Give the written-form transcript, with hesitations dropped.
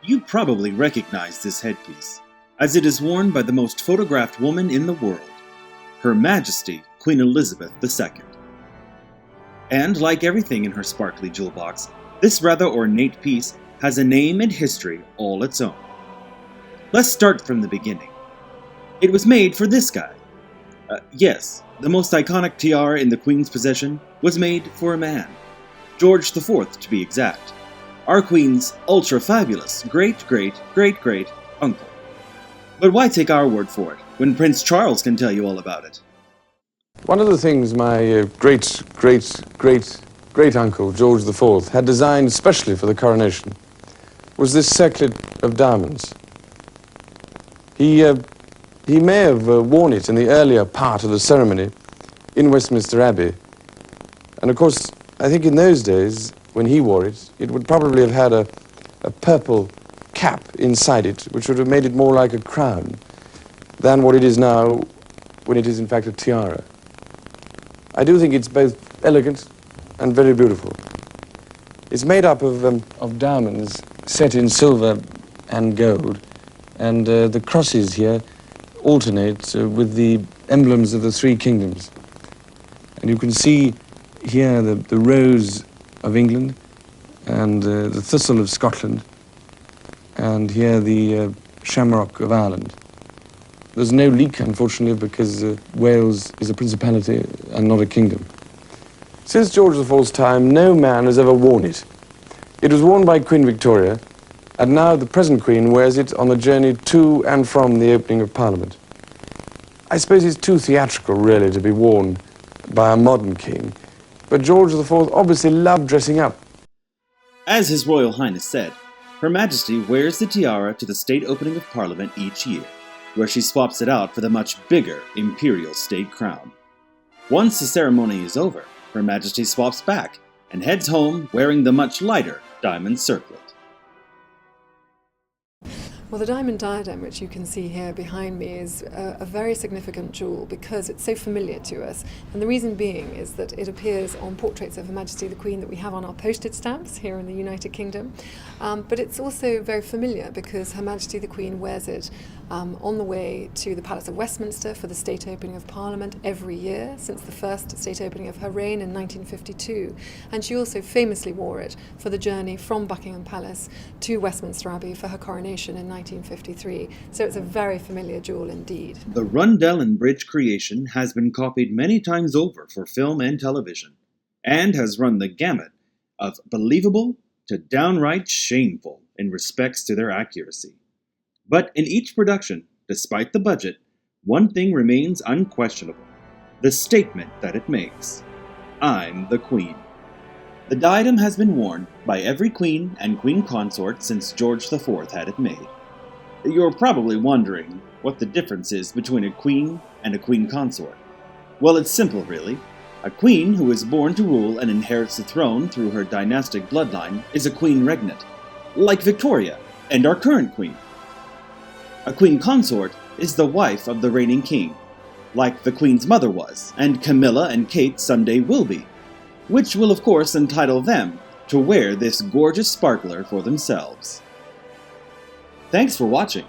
You probably recognize this headpiece, as it is worn by the most photographed woman in the world, Her Majesty Queen Elizabeth II. And like everything in her sparkly jewel box, this rather ornate piece has a name and history all its own. Let's start from the beginning. It was made for this guy. Yes, the most iconic tiara in the Queen's possession was made for a man. George IV, to be exact. Our Queen's ultra-fabulous great-great-great-great uncle. But why take our word for it, when Prince Charles can tell you all about it? One of the things my great-great-great-great-uncle, George IV, had designed especially for the coronation was this circlet of diamonds. He may have worn it in the earlier part of the ceremony in Westminster Abbey. And of course, I think in those days, when he wore it, it would probably have had a purple cap inside it, which would have made it more like a crown than what it is now when it is in fact a tiara. I do think it's both elegant and very beautiful. It's made up of diamonds set in silver and gold, and the crosses here alternate with the emblems of the three kingdoms. And you can see here the rose of England, and the thistle of Scotland, and here the shamrock of Ireland. There's no leak, unfortunately, because Wales is a principality and not a kingdom. Since George IV's time, no man has ever worn it. It was worn by Queen Victoria, and now the present Queen wears it on the journey to and from the opening of Parliament. I suppose it's too theatrical, really, to be worn by a modern king, but George IV obviously loved dressing up. As His Royal Highness said, Her Majesty wears the tiara to the state opening of Parliament each year, where she swaps it out for the much bigger imperial state crown. Once the ceremony is over, Her Majesty swaps back and heads home wearing the much lighter diamond circlet. Well, the diamond diadem, which you can see here behind me, is a very significant jewel because it's so familiar to us. And the reason being is that it appears on portraits of Her Majesty the Queen that we have on our postage stamps here in the United Kingdom. But it's also very familiar because Her Majesty the Queen wears it on the way to the Palace of Westminster for the state opening of Parliament every year since the first state opening of her reign in 1952. And she also famously wore it for the journey from Buckingham Palace to Westminster Abbey for her coronation in 1953. So it's a very familiar jewel indeed. The Rundell and Bridge creation has been copied many times over for film and television, and has run the gamut of believable to downright shameful in respects to their accuracy. But in each production, despite the budget, one thing remains unquestionable: the statement that it makes. I'm the Queen. The diadem has been worn by every queen and queen consort since George IV had it made. You're probably wondering what the difference is between a queen and a queen consort. Well, it's simple, really. A queen who is born to rule and inherits the throne through her dynastic bloodline is a queen regnant, like Victoria and our current queen. A queen consort is the wife of the reigning king, like the Queen's mother was, and Camilla and Kate someday will be, which will of course entitle them to wear this gorgeous sparkler for themselves. Thanks for watching.